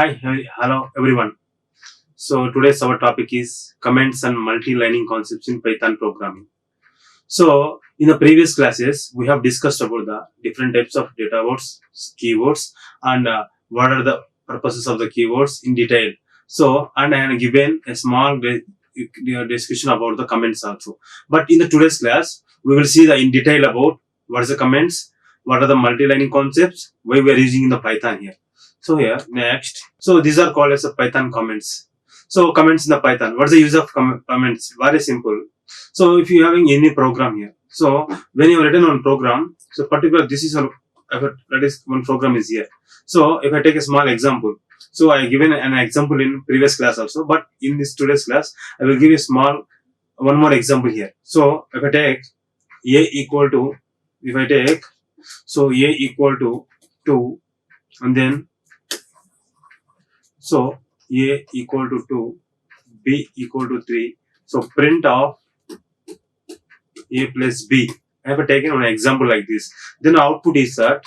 Hello everyone. So today's our topic is comments and multi-lining concepts in Python programming. So in the previous classes, we have discussed about the different types of data words, keywords, and what are the purposes of the keywords in detail. So, and I have given a small discussion about the comments also. But in the today's class, we will see the in detail about what is the comments, what are the multi-lining concepts, why we are using in the Python here. So here, next. So these are called as the Python comments. So comments in the Python. What's the use of comments? Very simple. So if you having any program here, so when you have written on program, so particular this is that is one program is here. So if I take a small example, so I given an example in previous class also, but in this today's class, I will give you one more example here. So if I take a equal to, if I take, so a equal to 2, and then so a equal to 2, b equal to 3. So print of a plus b. I have taken an example like this. Then output is that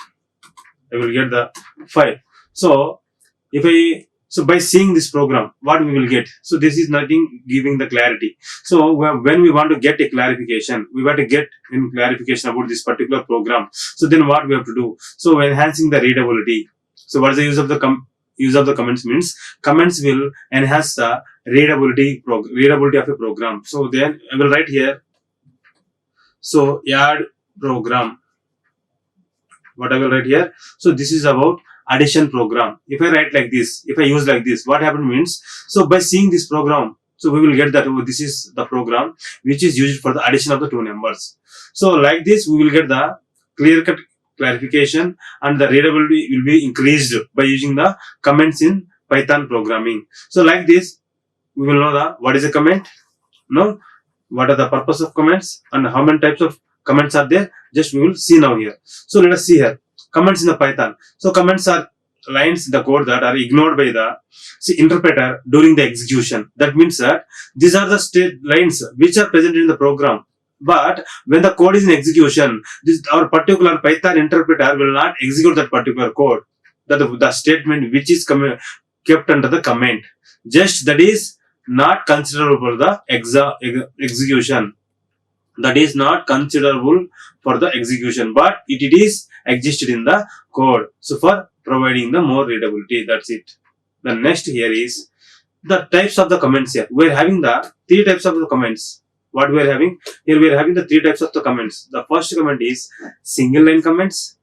I will get the 5. So by seeing this program, what we will get? So this is nothing giving the clarity. So when we want to get a clarification, we want to get in clarification about this particular program. So then what we have to do? So enhancing the readability. So what is the use of the comments means comments will enhance the readability of a program. So then I will write here. So add program. What I will write here. So this is about addition program. If I write like this, if I use like this, what happens means, so by seeing this program, so we will get that this is the program which is used for the addition of the two numbers. So like this, we will get the clear-cut clarification, and the readability will be increased by using the comments in Python programming. So like this, we will know what is a comment, no, what are the purpose of comments, and how many types of comments are there. Just we will see now here. So let us see here comments in the Python. So comments are lines in the code that are ignored by the interpreter during the execution. That means that these are the state lines which are present in the program. But when the code is in execution, our particular Python interpreter will not execute that particular code. The statement which is kept under the comment. Just that is not considerable for the execution. That is not considerable for the execution, but it is existed in the code. So for providing the more readability, that's it. The next here is the types of the comments here. We are having the 3 types of the comments. What we are having? Here we are having the 3 types of the comments. The first comment is single line comments,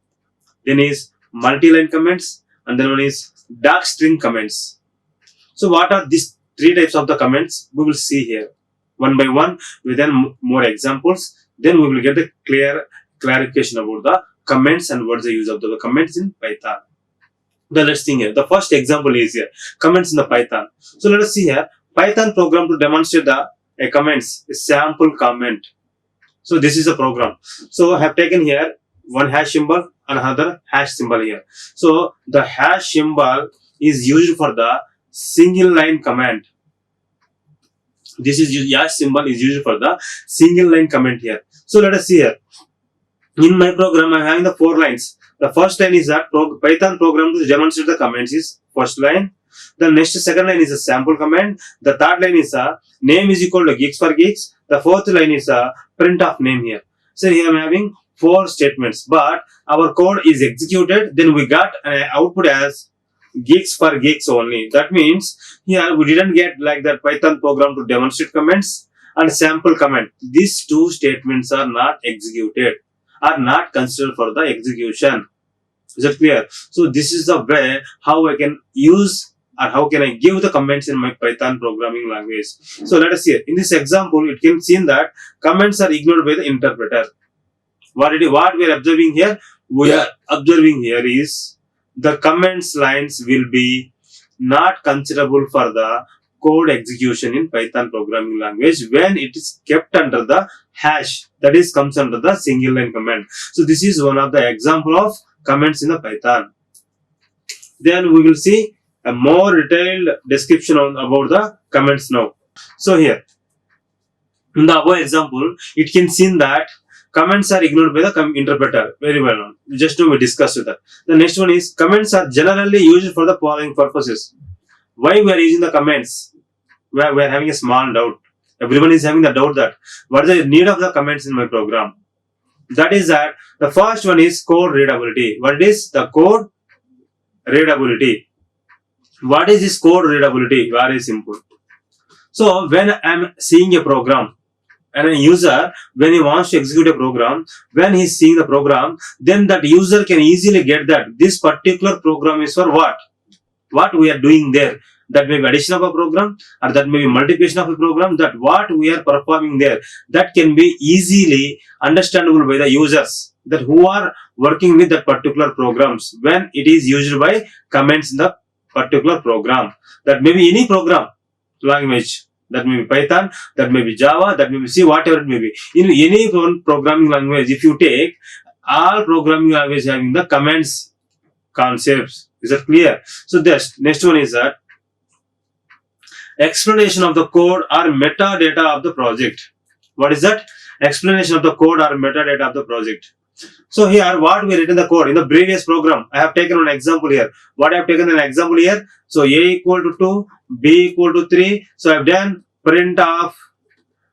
then is multi-line comments, and then one is dark string comments. So what are these 3 types of the comments? We will see here one by one with then more examples. Then we will get the clear clarification about the comments and what's the use of the comments in Python. Let's see here. The first example is here comments in the Python. So let us see here Python program to demonstrate a comments, a sample comment. So this is a program. So I have taken here one hash symbol and another hash symbol here. So the hash symbol is used for the single line comment. This is hash symbol is used for the single line comment here. So let us see here. In my program, I am having the 4 lines. The first line is that Python program to demonstrate the comments is first line. The next second line is a sample comment. The third line is a name is equal to geeks for geeks. The fourth line is a print of name here. So here I am having 4 statements, but our code is executed. Then we got an output as geeks for geeks only. That means here we didn't get like that Python program to demonstrate comments and sample comment. These 2 statements are not executed, are not considered for the execution. Is that clear? So this is the way how I can use or how can I give the comments in my Python programming language. So let us see. In this example, it can see that comments are ignored by the interpreter. What we are observing here? We are observing here is the comments lines will be not considerable for the code execution in Python programming language when it is kept under the hash, that is comes under the single line comment. So this is one of the example of comments in the Python. Then we will see a more detailed description about the comments now. So here in the above example, it can see that comments are ignored by the interpreter. Very well known. Just now we discussed that. The next one is comments are generally used for the following purposes. Why we are using the comments? We are having a small doubt. Everyone is having the doubt that what is the need of the comments in my program? That is that the first one is code readability. What is the code readability? What is this code readability? Very simple. So when I am seeing a program, and a user, when he wants to execute a program, when he is seeing the program, then that user can easily get that this particular program is for what we are doing there. That may be addition of a program, or that may be multiplication of a program, that what we are performing there, that can be easily understandable by the users that who are working with that particular programs when it is used by comments in the particular program. That may be any program language. That may be Python, that may be Java, that may be C, whatever it may be. In any programming language, if you take all programming language having the comments concepts. Is that clear? So this next one is that explanation of the code or metadata of the project. What is that? Explanation of the code or metadata of the project. So here what we written the code in the previous program. I have taken an example here. What I have taken an example here. So A equal to 2, B equal to 3. So I have done print of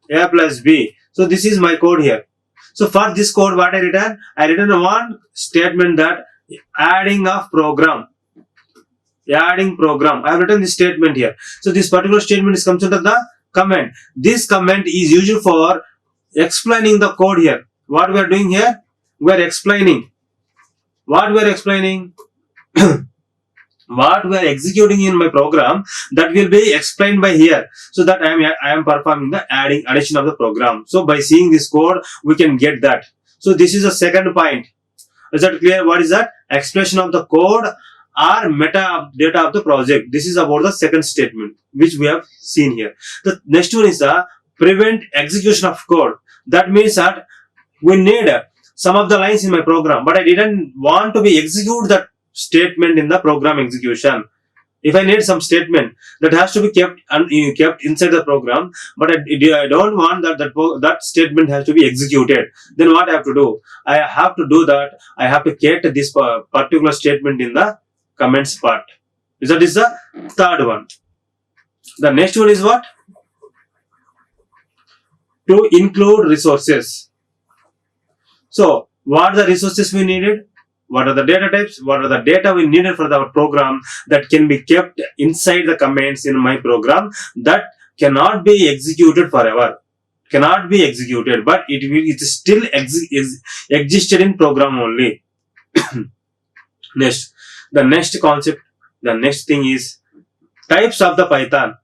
A plus B. So this is my code here. So for this code what I written? I written one statement that adding of program. Adding program. I have written this statement here. So this particular statement is comes under the comment. This comment is used for explaining the code here. What we are doing here? We are explaining. What we are explaining? What we are executing in my program, that will be explained by here. So that I am performing the addition of the program. So by seeing this code, we can get that. So this is the second point. Is that clear? What is that? Explanation of the code or metadata of the project. This is about the second statement which we have seen here. The next one is the prevent execution of code. That means that we need some of the lines in my program, but I didn't want to be execute that statement in the program execution. If I need some statement that has to be kept inside the program, but I don't want that statement has to be executed, then what I have to do? I have to do that. I have to get this particular statement in the comments part. That is the third one. The next one is what? To include resources. So what are the resources we needed? What are the data types? What are the data we needed for our program that can be kept inside the comments in my program that cannot be executed forever? Cannot be executed, but it still existed in program only. Next, the next concept, the next thing is types of the Python.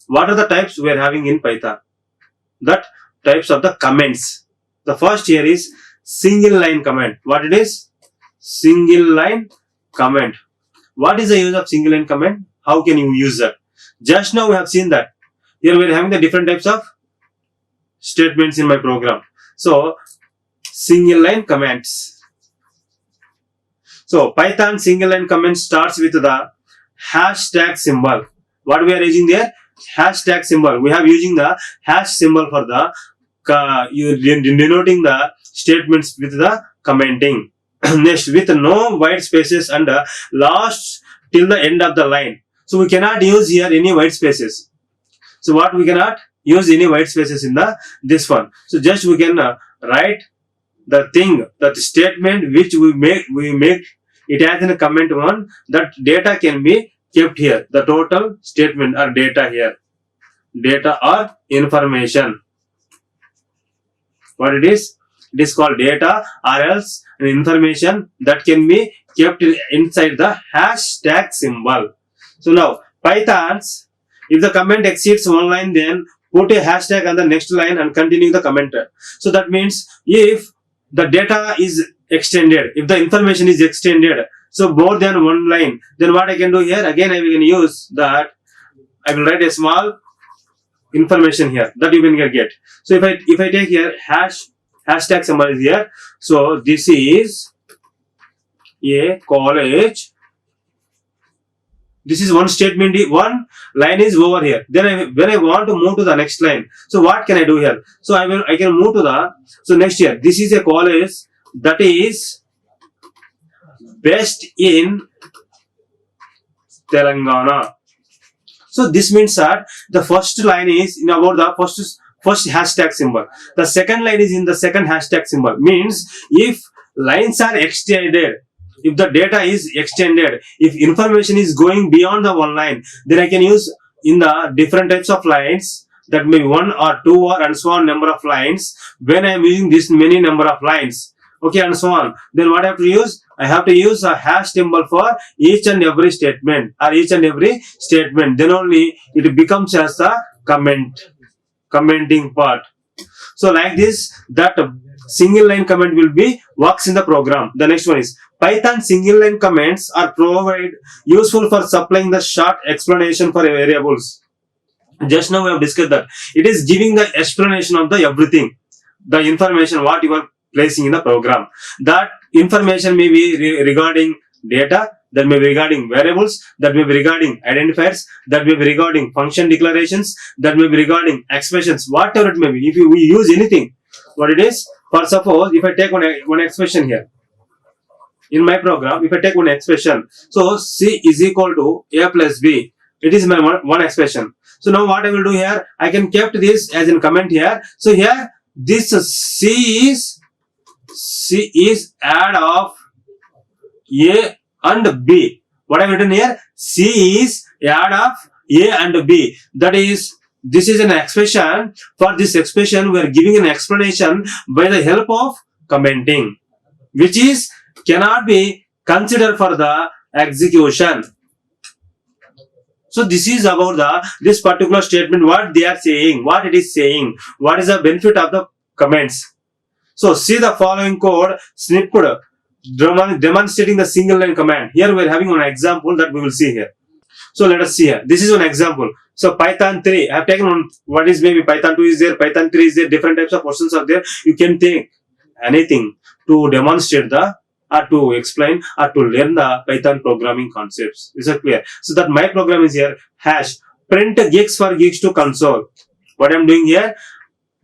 What are the types we are having in Python? That types of the comments. The first here is single line comment. What it is? Single line comment. What is the use of single line comment? How can you use that? Just now we have seen that. Here we are having the different types of statements in my program. So single line comments. So Python single line comment starts with the hashtag symbol. What we are using there? Hashtag symbol. We have using the hash symbol for the denoting the statements with the commenting. Next, with no white spaces and last till the end of the line. So we cannot use here any white spaces. So what we cannot use any white spaces in this one. So just we can write the thing, that statement which we make it as in a comment one, that data can be kept here. The total statement or data here. Data or information. What it is? It is called data or else an information that can be kept inside the hashtag symbol. So now Python's, if the comment exceeds one line, then put a hashtag on the next line and continue the comment. So that means if the data is extended, if the information is extended, so more than one line, then what I can do here, again I can use that. I will write a small information here that you can get. So if I take here hashtag symbol is here. So this is a college This is one statement, one line is over here. Then when I want to move to the next line, so what can I do here? So I can move to the, so next year, this is a college that is based in Telangana. So this means that the first line is in about the first hashtag symbol. The second line is in the second hashtag symbol. Means if lines are extended, if the data is extended, if information is going beyond the one line, then I can use in the different types of lines, that may be one or two or and so on number of lines. When I am using this many number of lines, okay, and so on, then what I have to use? I have to use a hash symbol for each and every statement or each and every statement. Then only it becomes as a commenting part. So like this, that single line comment will be works in the program. The next one is Python single line comments are useful for supplying the short explanation for variables. Just now we have discussed that it is giving the explanation of the everything, the information what you are placing in the program. That information may be regarding data, that may be regarding variables, that may be regarding identifiers, that may be regarding function declarations, that may be regarding expressions, whatever it may be. If we use anything, what it is, for suppose if I take one expression here in my program, if I take one expression, so C is equal to A plus B, it is my one expression. So now what I will do here, I can kept this as in comment here. So here this C is add of A and B. What I have written here, C is add of A and B. That is, this is an expression. For this expression, we are giving an explanation by the help of commenting, which is cannot be considered for the execution. So this is about this particular statement, what they are saying, what it is saying, what is the benefit of the comments. So see the following code snipped demonstrating the single line command. Here we are having an example that we will see here. So let us see here. This is an example. So Python 3, I have taken on what is maybe Python 2 is there, Python 3 is there, different types of questions are there. You can take anything to demonstrate the or to explain or to learn the Python programming concepts. Is that clear? So that my program is here, hash print gigs for gigs to console. What I am doing here,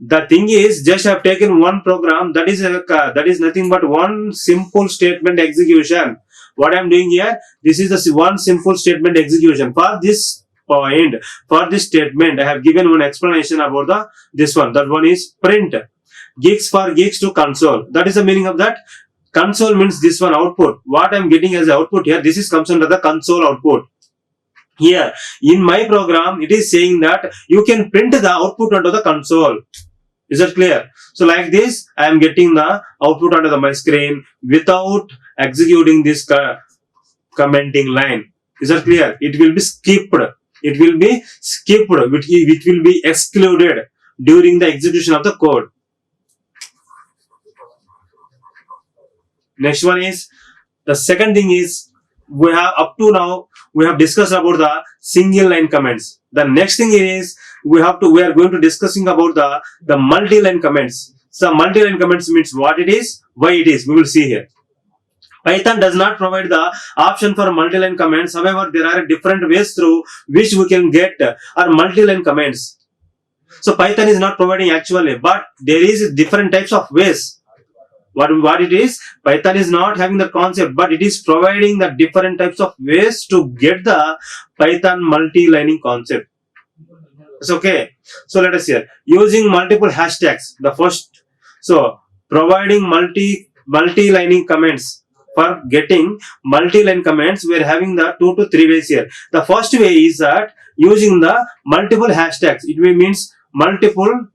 the thing is just I have taken one program that is nothing but one simple statement execution. What I am doing here, this is the one simple statement execution. For this point, for this statement, I have given one explanation about this one. That one is print gigs for gigs to console. That is the meaning of that. Console means this one output. What I am getting as output here, this is comes under the console output. Here in my program, it is saying that you can print the output onto the console. Is that clear? So like this, I am getting the output onto my screen without executing this commenting line. Is that clear? It will be skipped. It will be skipped, which will be excluded during the execution of the code. Next one is, the second thing is, we have up to now, we have discussed about the single line comments. The next thing is, we are going to discussing about the multi-line comments. So multi-line comments means what it is, why it is, we will see here. Python does not provide the option for multi-line comments. However, there are different ways through which we can get our multi-line comments. So Python is not providing actually, but there is different types of ways. What it is, Python is not having the concept, but it is providing the different types of ways to get the Python multi-lining concept. It's okay. So let us see here. Using multiple hashtags. The first, so providing multi-lining comments. For getting multi-line comments, we are having the 2 to 3 ways here. The first way is that using the multiple hashtags. It means multiple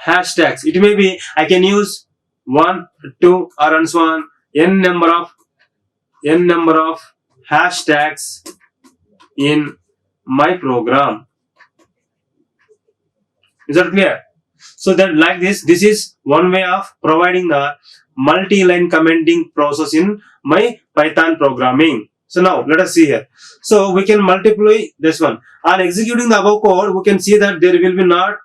hashtags. It may be I can use 1, 2 or and so on n number of hashtags in my program. Is that clear? So that like this is one way of providing the multi-line commenting process in my Python programming. So now let us see here. So we can multiply this one. On executing the above code, we can see that there will not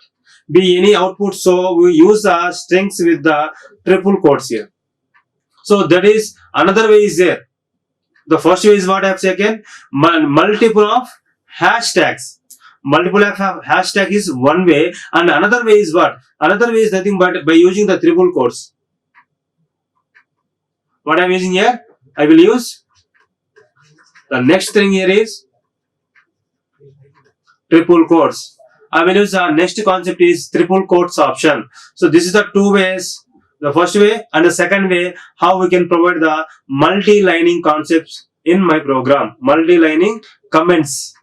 be any output. So we use the strings with the triple quotes here. So that is another way is there. The first way is what I have taken, multiple of hashtags. Multiple of hashtag is one way, and another way is what? Another way is nothing but by using the triple quotes. What I am using here? I will use the next thing here is triple quotes. I will use the next concept is triple quotes option. So this is the two ways. The first way and the second way how we can provide the multi-lining concepts in my program. Multi-lining comments.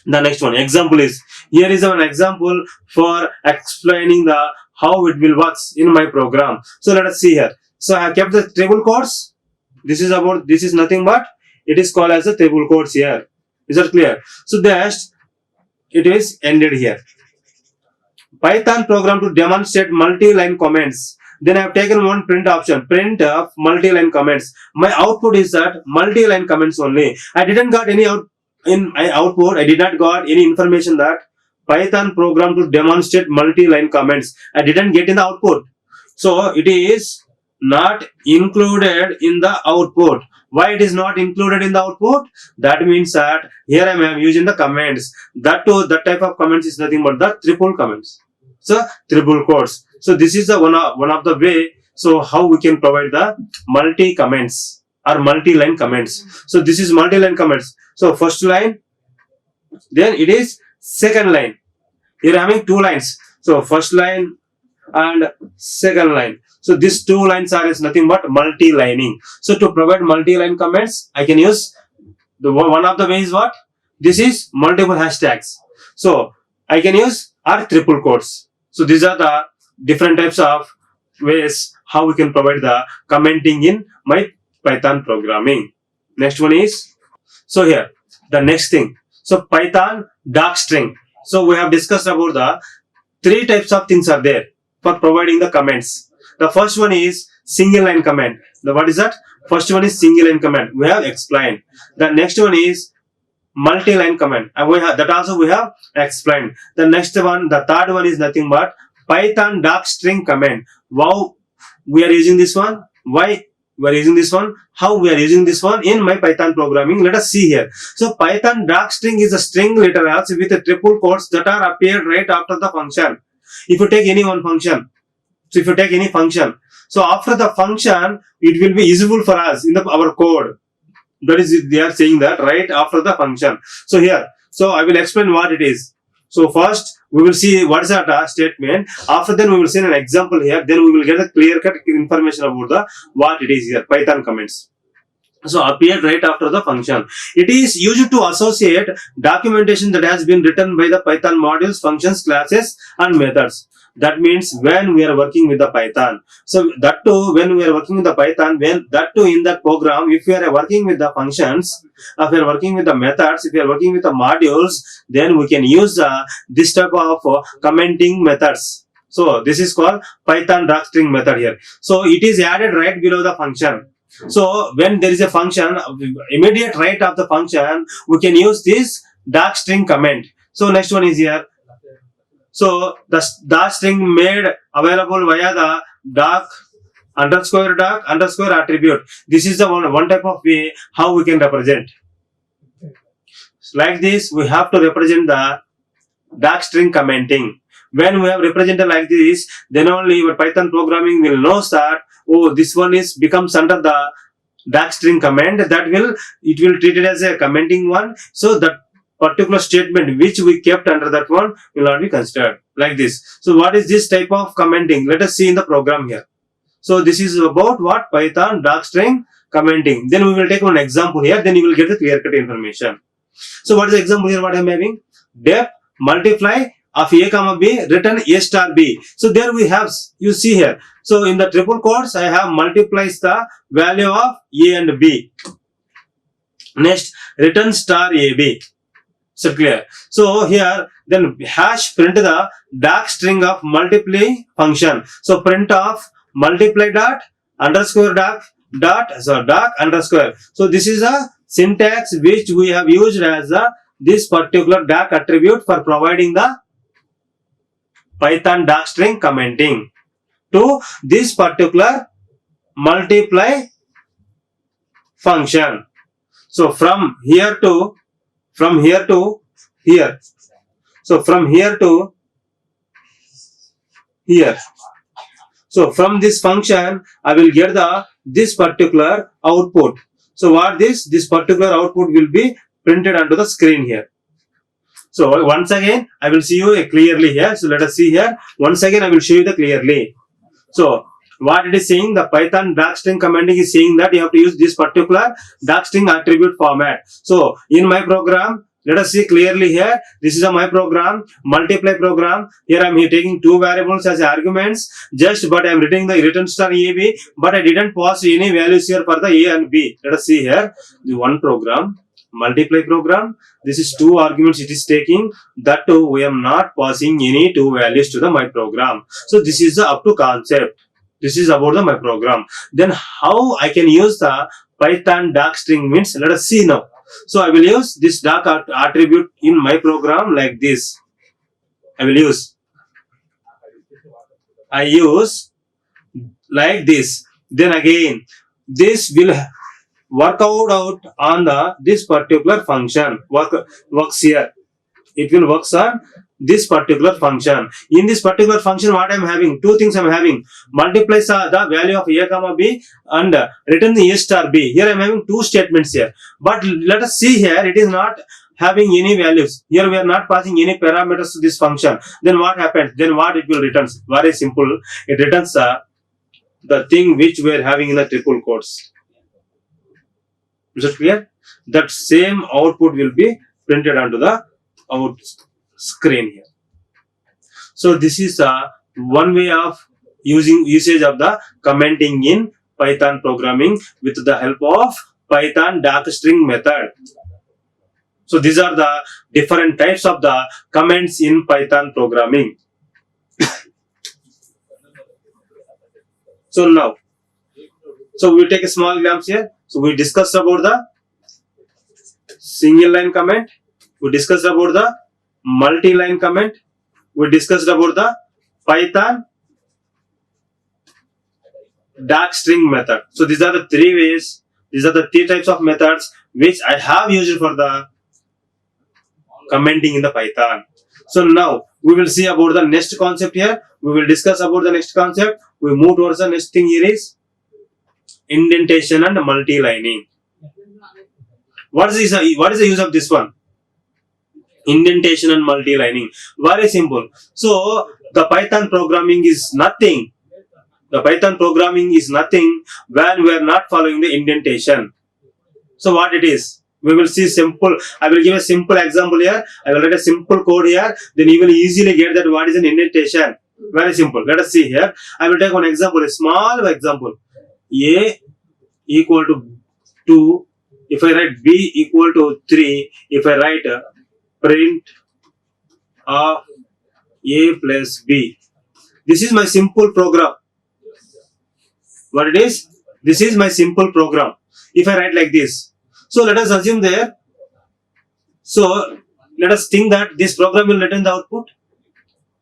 The next one example is, here is an example for explaining the how it will works in my program. So let us see here. So I have kept the triple quotes. This is nothing but it is called as the triple quotes here. Is that clear? So next it is ended here. Python program to demonstrate multi-line comments. Then I have taken one print option, print of multi-line comments. My output is that multi-line comments only. I didn't got any in my output. I did not got any information that Python program to demonstrate multi-line comments. I didn't get in the output. So it is not included in the output. Why it is not included in the output? That means that here I am using the comments. That type of comments is nothing but the triple comments. So triple quotes. So this is the one of the way. So how we can provide the multi comments or multi-line comments. So this is multi-line comments. So first line, then it is second line. Here I am having two lines. So first line and second line. So these two lines are is nothing but multi-lining. So to provide multi-line comments, I can use the one of the ways what? This is multiple hashtags. So I can use or triple quotes. So these are the different types of ways how we can provide the commenting in my Python programming. Next one is, so here the next thing. So Python docstring. So we have discussed about the three types of things are there for providing the comments. The first one is single line comment. What is that? First one is single line comment. We have explained. The next one is multi-line comment. And that also we have explained. The next one, the third one is nothing but Python docstring comment. Wow, we are using this one. Why we are using this one? How we are using this one in my Python programming? Let us see here. So Python docstring is a string literals with a triple quotes that are appeared right after the function. If you take any one function, so if you take any function, so after the function, it will be useful for us in our code. That is, they are saying that right after the function. So here, so I will explain what it is. So first, we will see what is that statement. After then, we will see an example here. Then we will get a clear-cut information about the what it is here. Python comments. So appeared right after the function. It is used to associate documentation that has been written by the Python modules, functions, classes, and methods. That means when we are working with the Python. So that too, when we are working with the Python, when that too in that program, if we are working with the functions, if we are working with the methods, if we are working with the modules, then we can use this type of commenting methods. So this is called Python docstring method here. So it is added right below the function. So when there is a function, immediate right of the function, we can use this docstring comment. So next one is here. So the docstring made available via the doc underscore attribute. This is the one type of way how we can represent. Like this, we have to represent the docstring commenting. When we have represented like this, then only your Python programming will know that, oh, this one is becomes under the docstring comment. It will treat it as a commenting one. So that particular statement which we kept under that one will not be considered like this. So what is this type of commenting? Let us see in the program here. So this is about what? Python docstring commenting. Then we will take one example here. Then you will get the clear-cut information. So what is the example here? What I am having? Def multiply of a comma b written a star b. So there we have, you see here. So in the triple quotes, I have multiplies the value of a and b. Next, return star ab. So clear. So here, then hash print the docstring of multiply function. So print of multiply doc underscore. So this is a syntax which we have used as this particular doc attribute for providing the Python docstring commenting to this particular multiply function. So from here to here. So from here to here. So from this function, I will get this particular output. So what this particular output will be printed onto the screen here. So once again, I will see you clearly here. So let us see here. Once again, I will show you the clearly. So what it is saying, the Python darkstring commenting is saying that you have to use this particular darkstring attribute format. So in my program, let us see clearly here. This is my program, multiply program. Here I am taking two variables as arguments. But I am returning the return star AB, but I didn't pass any values here for the A and B. Let us see here. The one program, multiply program. This is two arguments it is taking. That too, we am not passing any two values to my program. So this is the up to concept. This is about my program. Then how I can use the Python darkstring means, let us see now. So I will use this dark attribute in my program like this. I use like this. Then again, this will work out on this particular function. Works here. It will work on this particular function. In this particular function, what I am having? Two things I am having. Multiplies the value of A comma B and return the A star B. Here I am having two statements here. But let us see here, it is not having any values. Here we are not passing any parameters to this function. Then what happens? Then what it will return? Very simple. It returns the thing which we are having in the triple quotes. Is it clear? That same output will be printed onto the screen here. So this is one way of usage of the commenting in Python programming with the help of Python darkstring method. So these are the different types of the comments in Python programming. So now, so we will take a small glance here. So we discussed about the single line comment. We discussed about the multi-line comment. We discussed about the Python darkstring method. So these are the three ways. These are the three types of methods which I have used for the commenting in the Python. So now we will see about the next concept here. We will discuss about the next concept. We move towards the next thing here is indentation and multi-lining. What is the use of this one? Indentation and multi-lining. Very simple. So the Python programming is nothing. The Python programming is nothing when we are not following the indentation. So what it is? We will see simple. I will give a simple example here. I will write a simple code here. Then you will easily get that what is an indentation. Very simple. Let us see here. I will take one example, a small example. A equal to 2. If I write B equal to 3, if I write print of A plus B. This is my simple program. What it is? This is my simple program. If I write like this. So let us assume there. So let us think that this program will return the output.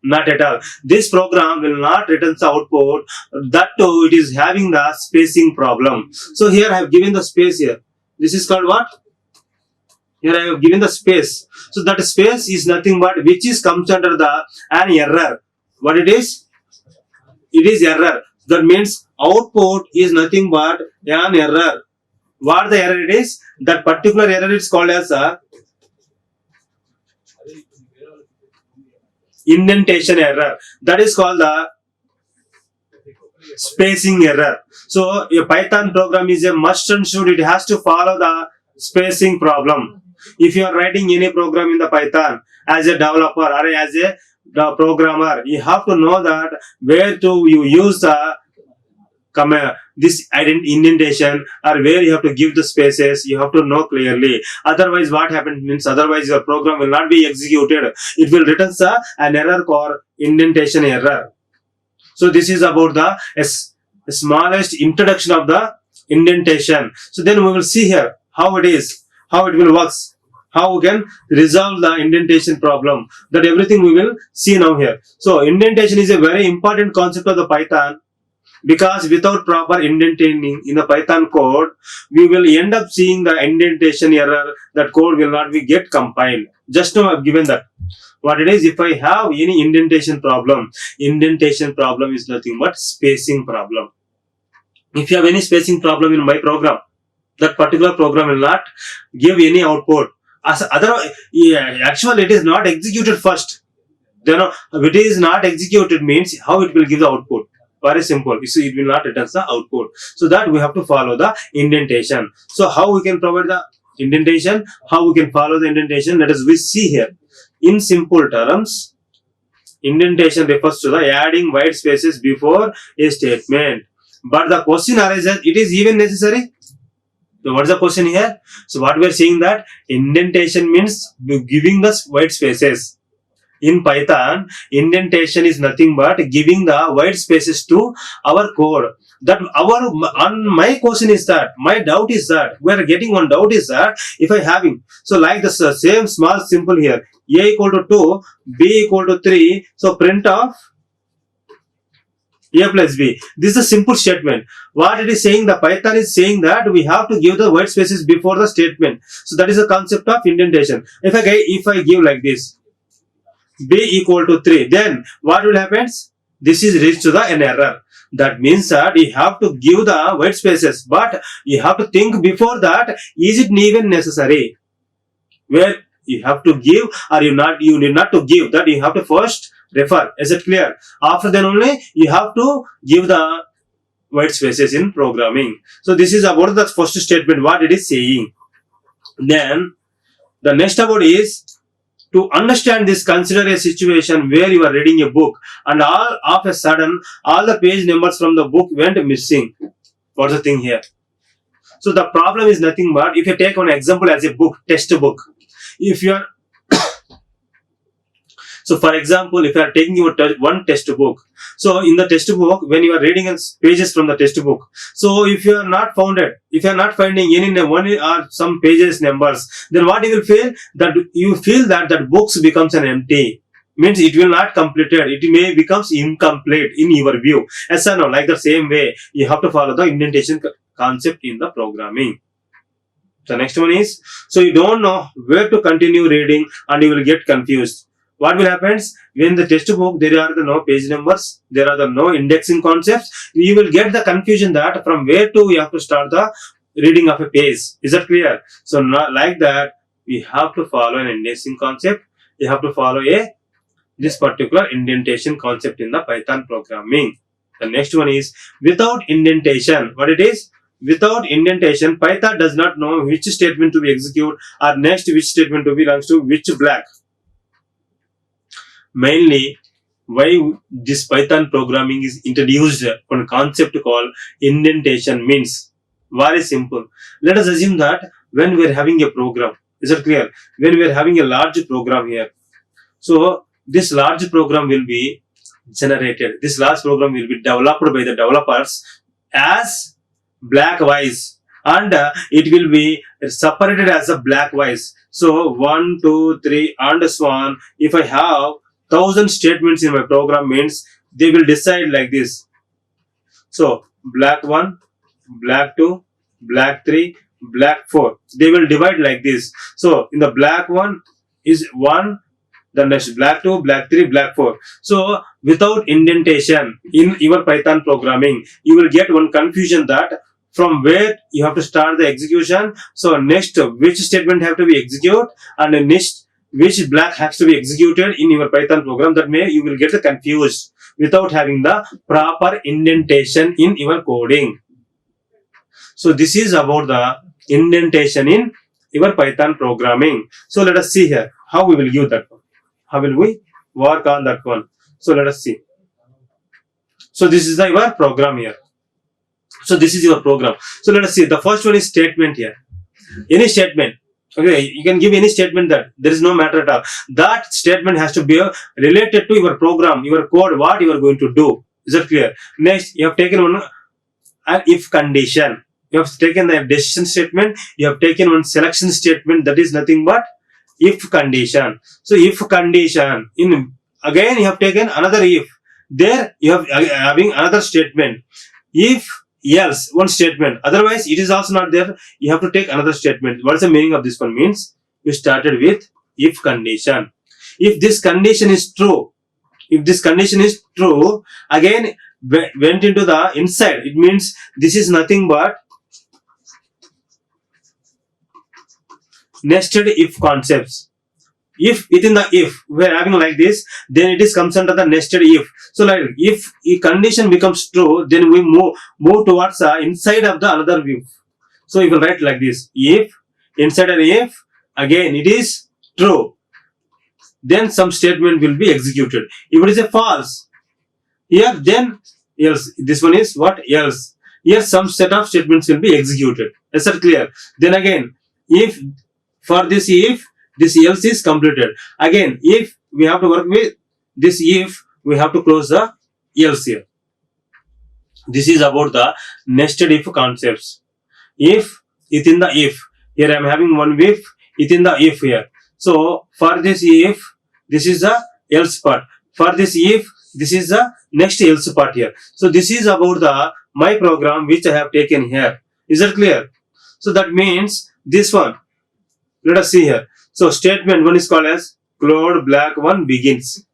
Not at all. This program will not return the output. That too, it is having the spacing problem. So here I have given the space here. This is called what? Here I have given the space. So that space is nothing but which is comes under an error. What it is? It is error. That means output is nothing but an error. What the error it is? That particular error is called as a indentation error. That is called the spacing error. So a Python program is a must and should. It has to follow the spacing problem. If you are writing any program in the Python as a developer or as a programmer, you have to know that where to you use the this indentation or where you have to give the spaces. You have to know clearly. Otherwise, what happens means otherwise your program will not be executed. It will return an error called indentation error. So this is about the smallest introduction of the indentation. So then we will see here how it is, how it will work, how we can resolve the indentation problem. That everything we will see now here. So indentation is a very important concept of the Python. Because without proper indenting in the Python code, we will end up seeing the indentation error. That code will not be get compiled. Just now I've given that. What it is, if I have any indentation problem is nothing but spacing problem. If you have any spacing problem in my program, that particular program will not give any output. As otherwise, actually it is not executed first. Then if it is not executed means how it will give the output. Very simple. So it will not return the output. So that we have to follow the indentation. So how we can provide the indentation? How we can follow the indentation? Let us we see here. In simple terms, indentation refers to the adding white spaces before a statement. But the question arises, it is even necessary? So what is the question here? So what we are saying that indentation means giving us white spaces. In Python, indentation is nothing but giving the white spaces to our code. That my question is that, my doubt is that, we are getting one doubt is that, if I having, so like the same small simple here, a equal to 2, b equal to 3, so print of a plus b. This is a simple statement. What it is saying, the Python is saying that we have to give the white spaces before the statement. So that is the concept of indentation. If I give like this, b equal to 3, then what will happen? This is reached to an error. That means that you have to give the white spaces, but you have to think before that, is it even necessary? Where you have to give or you need not to give, that you have to first refer. Is it clear? After then only you have to give the white spaces in programming. So this is about the first statement, what it is saying. Then the next about is, to understand this, consider a situation where you are reading a book and all of a sudden all the page numbers from the book went missing. What's the thing here? So the problem is nothing but, if you take one example as a book, textbook. If you are so for example, if you are taking one textbook, so in the textbook, when you are reading pages from the textbook, so if you are not finding any one or some pages numbers, then what you will feel, that you feel that books becomes an empty, means it will not completed, it may becomes incomplete in your view. Yes or no? Like the same way you have to follow the indentation concept in the programming. The next one is, so you don't know where to continue reading and you will get confused. What will happen when the textbook, there are no page numbers, there are no indexing concepts, you will get the confusion that from where to you have to start the reading of a page. Is that clear? So not like that, we have to follow an indexing concept. You have to follow this particular indentation concept in the Python programming. The next one is, without indentation. What it is? Without indentation, Python does not know which statement to be executed or next which statement to belongs to which block. Mainly, why this Python programming is introduced on a concept called indentation means very simple. Let us assume that when we are having a program, is it clear? When we are having a large program here, so this large program will be generated. This large program will be developed by the developers as blockwise, and it will be separated as a blockwise. So 1, 2, 3, and so on. If I have 1000 statements in my program, means they will decide like this. So block 1, block 2, block 3, block 4. They will divide like this. So in the block 1 is 1, the next block 2, block 3, block 4. So without indentation in your Python programming, you will get one confusion that from where you have to start the execution. So next, which statement have to be executed, and the next which block has to be executed in your Python program. That may you will get confused without having the proper indentation in your coding. So this is about the indentation in your Python programming. So let us see here how we will use that one. How will we work on that one? So let us see. So this is your program here. So this is your program. So let us see. The first one is statement here. Any statement. Okay, you can give any statement, that there is no matter at all. That statement has to be related to your program, your code, what you are going to do. Is that clear? Next, you have taken one an if condition. You have taken the decision statement. You have taken one selection statement. That is nothing but if condition. So if condition, in again you have taken another if. there you have having another statement. If else, one statement, otherwise it is also not there, you have to take another statement. What is the meaning of this one? Means you started with if condition. If this condition is true, if this condition is true, again went into the inside, it means this is nothing but nested if concepts. If within the if we are having like this, then it is comes under the nested if. So like if a condition becomes true, then we move towards the inside of the another if. So you will write like this: if inside an if, again it is true, then some statement will be executed. If it is a false, here then else. This one is what? Else. Here some set of statements will be executed. Is that clear? Then again, if for this if, this else is completed. Again, if we have to work with this if, we have to close the else here. This is about the nested if concepts. If within the if, here I am having one if within the if here. So for this if, this is the else part. For this if, this is the next else part here. So this is about the my program which I have taken here. Is that clear? So that means this one. Let us see here. So statement 1 is called as code black 1 begins.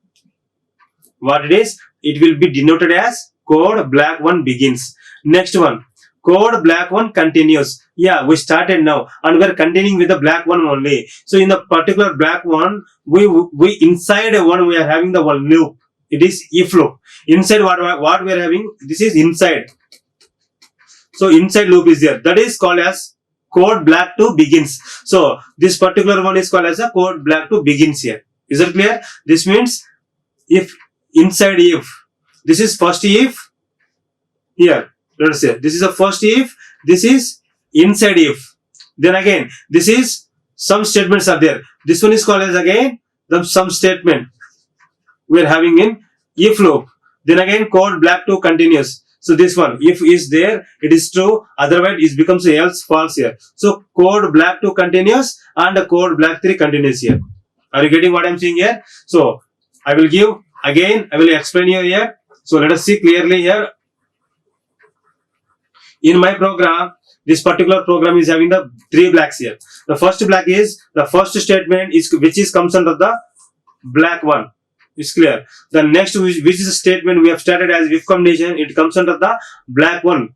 What it is? It will be denoted as code black 1 begins. Next one, code black 1 continues. Yeah, we started now and we are continuing with the black one only. So in the particular black one, we inside one we are having the one loop. It is if loop. Inside what we are having, this is inside. So inside loop is there. That is called as code black 2 begins. So this particular one is called as a code black 2 begins here. Is that clear? This means if inside if, this is first if here. Let us say this is a first if, this is inside if. Then again, this is some statements are there. This one is called as again the some statement we are having in if loop. Then again code black 2 continues. So this one, if is there, it is true, otherwise it becomes else false here. So code black 2 continues and code black 3 continues here. Are you getting what I am saying here? So I will give again, I will explain you here. So let us see clearly here. In my program, this particular program is having the 3 blacks here. The first black is the first statement is which is comes under the black one. Is clear. The next which is a statement we have started as if condition, it comes under the black one.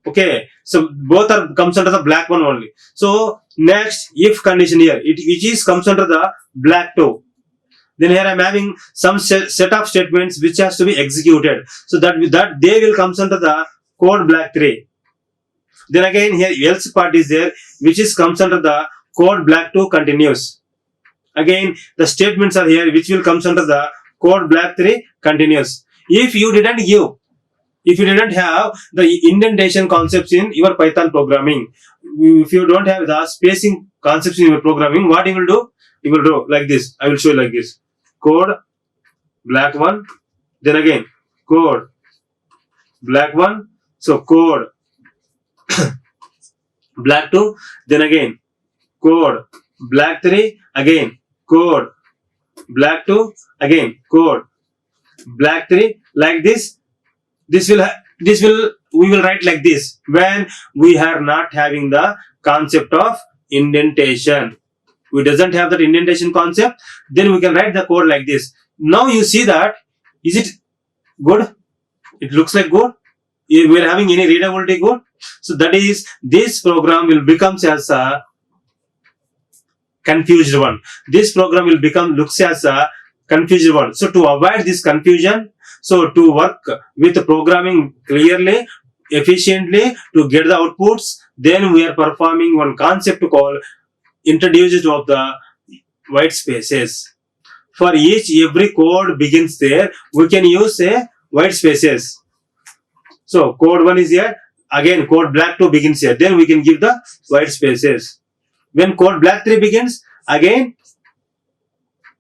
Okay, so both are comes under the black one only. So next if condition here, it which is comes under the black 2. Then here I am having some set of statements which has to be executed. So that they will comes under the code black 3. Then again here else part is there which is comes under the code black 2 continues. Again the statements are here which will comes under the code black 3 continues. If you didn't have the indentation concepts in your Python programming, if you don't have the spacing concepts in your programming, what you will do? You will do like this. I will show you like this. Code black 1, then again code black 1, so code black 2, then again code black 3, again code black 2, again code black 3, like this. This will we will write like this when we are not having the concept of indentation. We doesn't have that indentation concept, then we can write the code like this. Now you see that, is it good? It looks like good. If we are having any readability good, so that is this program will become as a confused one. This program will looks as a confused one. So to avoid this confusion, so to work with programming clearly, efficiently, to get the outputs, then we are performing one concept called introduced of the white spaces. For every code begins there, we can use a white spaces. So code 1 is here, again code black 2 begins here, then we can give the white spaces. When code black 3 begins, again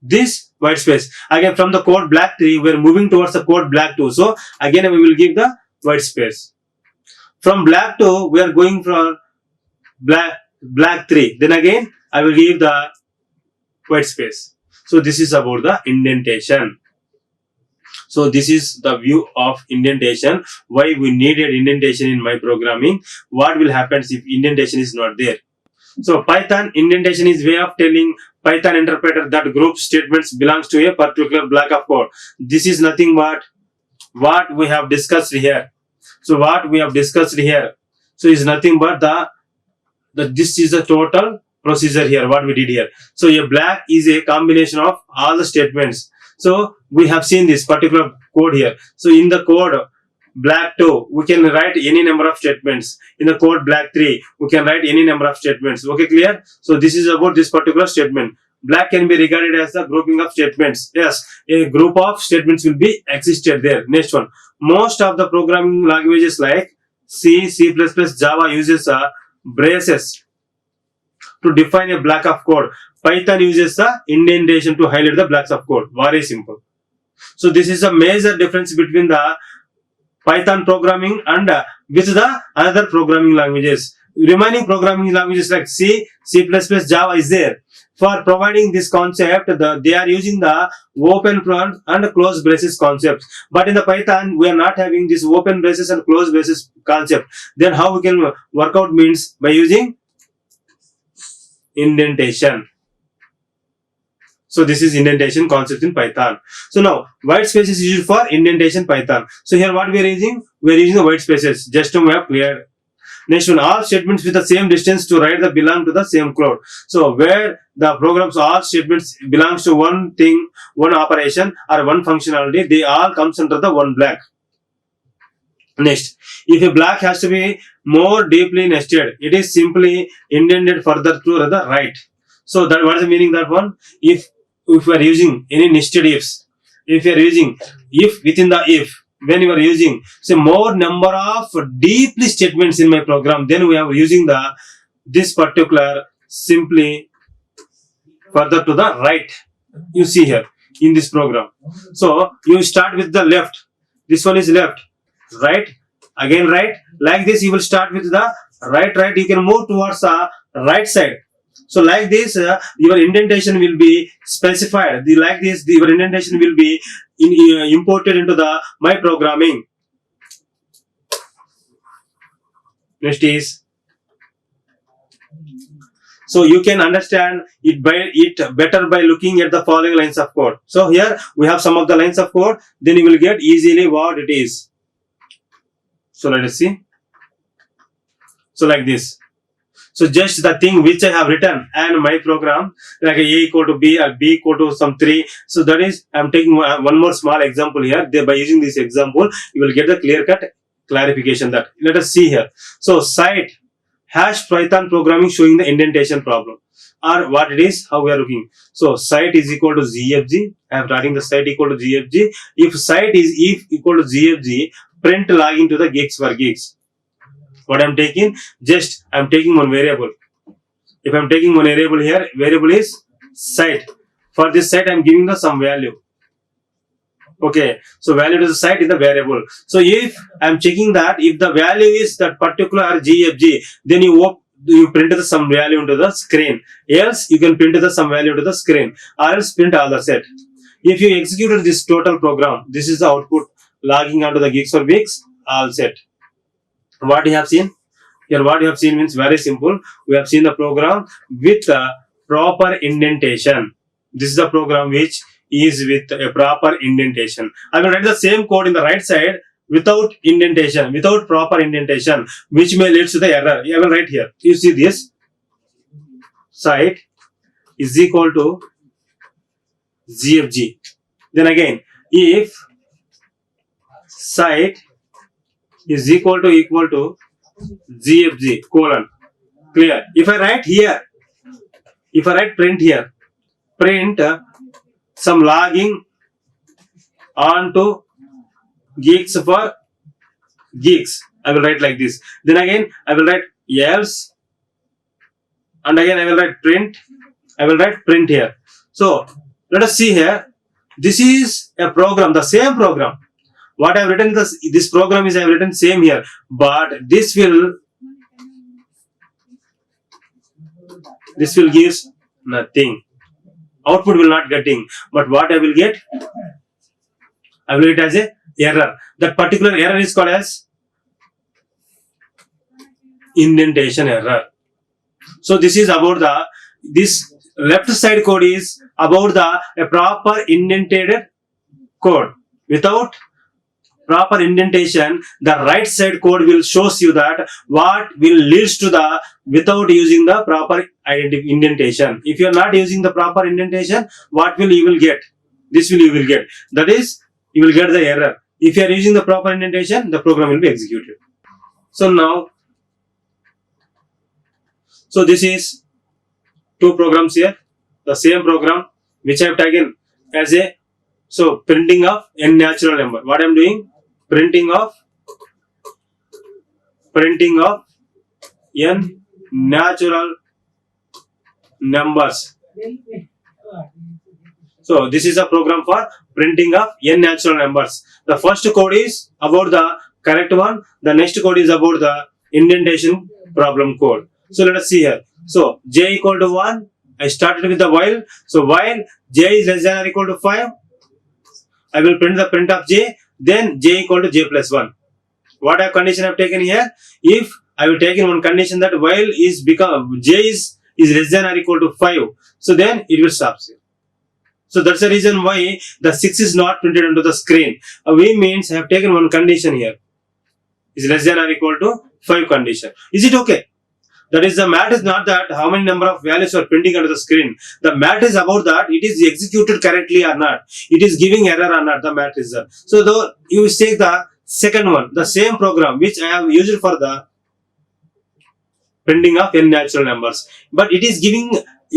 this white space. Again from the code black 3 we are moving towards the code black 2, so again we will give the white space. From black 2 we are going from black 3, then again I will give the white space. So this is about the indentation. So this is the view of indentation. Why we needed indentation in my programming? What will happen if indentation is not there? So Python indentation is way of telling Python interpreter that group statements belongs to a particular block of code. This is nothing but what we have discussed here. So what we have discussed here, so is nothing but this is the total procedure here, what we did here. So a black is a combination of all the statements. So we have seen this particular code here. So in the code black 2, we can write any number of statements. In the code black 3, we can write any number of statements. Okay, clear? So this is about this particular statement. Black can be regarded as the grouping of statements. Yes, a group of statements will be existed there. Next one. Most of the programming languages like C, C++, Java uses braces to define a block of code. Python uses the indentation to highlight the blocks of code. Very simple. So this is a major difference between the Python programming and with the other programming languages. Remaining programming languages like C, C++, Java is there. For providing this concept, they are using the open and close braces concept. But in the Python, we are not having this open braces and close braces concept. Then how we can work out means by using indentation. So this is indentation concept in Python. So now white space is used for indentation Python. So here what we are using? We are using the white spaces just to have clear. Next one, all statements with the same distance to write the belong to the same code. So where the programs all statements belongs to one thing, one operation or one functionality, they all comes under the one block. Next, if a block has to be more deeply nested, it is simply indented further to the right. So that what is the meaning that one? If we are using any nested ifs, if you are using if within the if, when you are using say more number of deeply statements in my program, then we are using this particular simply further to the right. You see here in this program. So you start with the left. This one is left, right, again right. Like this, you will start with the right. You can move towards the right side. So like this, your indentation will be specified. Like this, your indentation will be imported into my programming. Next is, so you can understand it better by looking at the following lines of code. So here we have some of the lines of code. Then you will get easily what it is. So let us see. So like this. So just the thing which I have written and my program, like A equal to B or B equal to some 3. So that is, I am taking one more small example here. By using this example, you will get the clear-cut clarification that. Let us see here. So cite hash Python programming showing the indentation problem. Or what it is, how we are looking. So cite is equal to ZFG. I am writing the cite equal to ZFG. If cite is if equal to ZFG, print log into the gigs for gigs. What I am taking, just I am taking one variable. If I am taking one variable here, variable is cite. For this cite, I am giving the some value. Okay, so value to the cite is the variable. So if I am checking that if the value is that particular GFG, then you print the some value into the screen. Else you can print the some value to the screen, or else print all the set. If you executed this total program, this is the output logging onto the gigs or gigs all set. What you have seen here, what you have seen means very simple. We have seen the program with a proper indentation. This is the program which is with a proper indentation. I will write the same code in the right side without indentation, without proper indentation, which may lead to the error. I will write here. You see this cite is equal to ZFG. Then again, if cite is equal to ZFG colon. Clear? If I write here, if I write print here, print some logging onto gigs for gigs. I will write like this. Then again, I will write else, and again I will write print. I will write print here. So let us see here. This is a program, the same program. What I have written this program is I have written same here, but this will give nothing. Output will not getting, but what I will get? I will get as a error. That particular error is called as indentation error. So this is about this left side code is about a proper indented code. Without proper indentation, the right side code will shows you that what will leads to the without using the proper indentation. If you are not using the proper indentation, what will you will get? This will you will get. That is, you will get the error. If you are using the proper indentation, the program will be executed. So now, so this is two programs here. The same program which I have taken as a printing of n natural number. What I am doing? Printing of n natural numbers. So this is a program for printing of n natural numbers. The first code is about the correct one. The next code is about the indentation problem code. So let us see here. So j equal to 1. I started with the while. So while j is less than or equal to 5, I will print the print of j. Then j equal to j plus 1. What a condition I have taken here? If I will take in one condition that while is become j is less than or equal to 5, so then it will stop here. So that's the reason why the 6 is not printed onto the screen. We means I have taken one condition here. Is less than or equal to 5 condition. Is it okay? That is, the matter is not that how many number of values are printing onto the screen. The matter is about that it is executed correctly or not. It is giving error or not. The matter is that. So though you take the second one, the same program which I have used for the printing of n natural numbers, but it is giving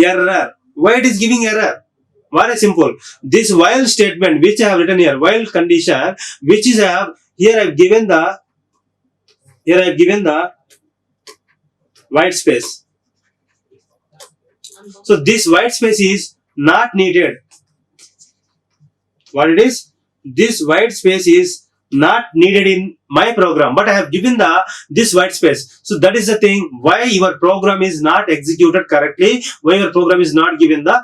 error. Why it is giving error? Very simple. This while statement which I have written here, while condition, which is I have here I have given the white space. So this white space is not needed. What it is? This white space is not needed in my program, but I have given this white space. So that is the thing why your program is not executed correctly, why your program is not given the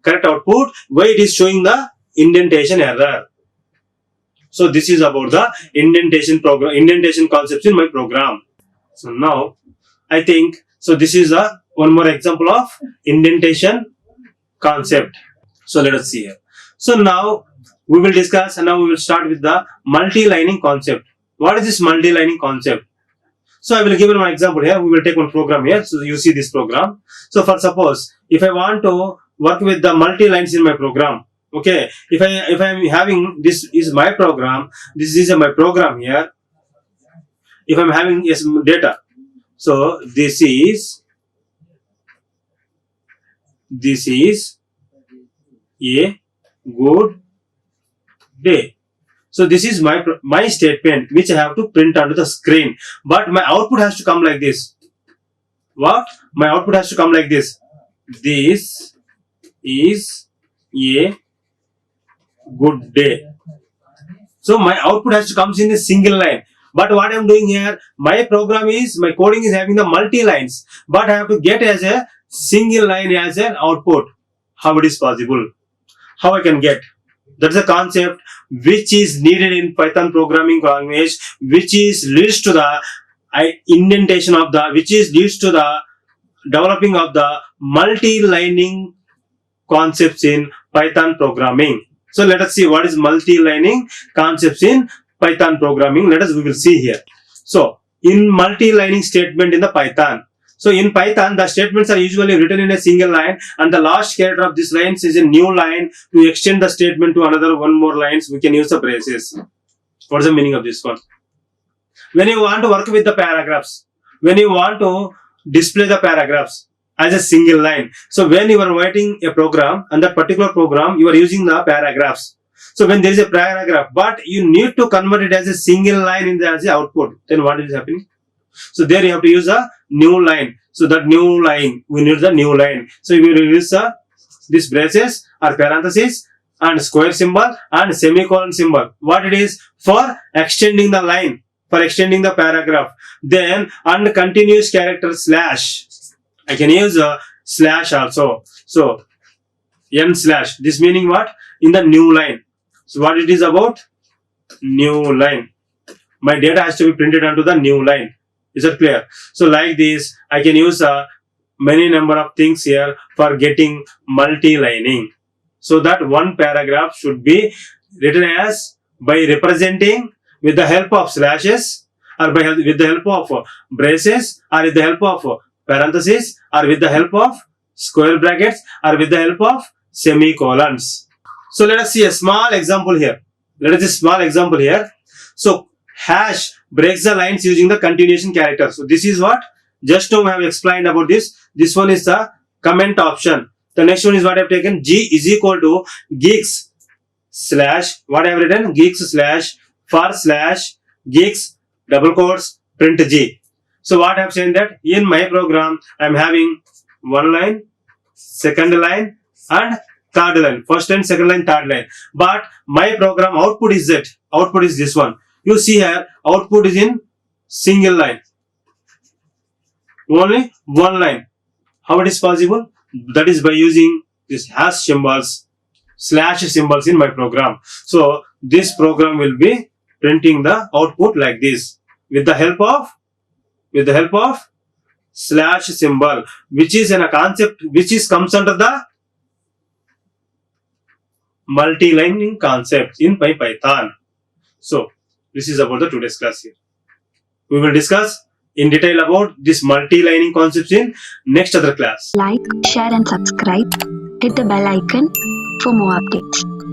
correct output, why it is showing the indentation error. So this is about the indentation concepts in my program. So now I think so. This is one more example of indentation concept. So let us see here. So now we will discuss, and now we will start with the multilining concept. What is this multilining concept? So I will give you an example here. We will take one program here. So you see this program. So for suppose if I want to work with the multi-lines in my program, okay. If I am having this is my program. This is my program here. If I am having data. So this is a good day. So this is my statement which I have to print onto the screen. But my output has to come like this. What? My output has to come like this. This is a good day. So my output has to come in a single line. But what I am doing here, my coding is having the multi-lines. But I have to get as a single line as an output. How it is possible? How I can get? That's a concept which is needed in Python programming language, which leads to the indentation of leads to the developing of the multi-lining concepts in Python programming. So let us see what is multi-lining concepts in Python programming. We will see here. So in multi-lining statement in the Python. So in Python, the statements are usually written in a single line, and the last character of this line is a new line. To extend the statement to another one more lines, we can use the braces. What is the meaning of this one? When you want to work with the paragraphs, when you want to display the paragraphs as a single line. So when you are writing a program, and that particular program, you are using the paragraphs. So when there is a paragraph, but you need to convert it as a single line as the output, then what is happening? So there you have to use a new line. So that new line, we need the new line. So we will use this braces or parenthesis and square symbol and semicolon symbol. What it is? For extending the line, for extending the paragraph. Then and continuous character slash. I can use a slash also. So n slash. This meaning what? In the new line. So what it is about? New line. My data has to be printed onto the new line. Is that clear? So like this, I can use many number of things here for getting multi-lining. So that one paragraph should be written as by representing with the help of slashes, or with the help of braces, or with the help of parentheses, or with the help of square brackets, or with the help of semicolons. So let us see a small example here. So hash breaks the lines using the continuation character. So this is what just now I have explained about this. This one is the comment option. The next one is what I have taken. G is equal to geeks slash, what I have written, geeks slash for slash geeks double quotes print G. So what I have said that in my program I am having one line, second line, and third line. First line, second line, third line. But my program output is that. Output is this one. You see here, output is in single line. Only one line. How it is possible? That is by using this hash symbols, slash symbols in my program. So this program will be printing the output like this with the help of slash symbol, which is in a concept which is comes under the multi-lining concept in Python. So this is about the today's class here. We will discuss in detail about this multi-lining concepts in next other class. Like, share and subscribe. Hit the bell icon for more updates.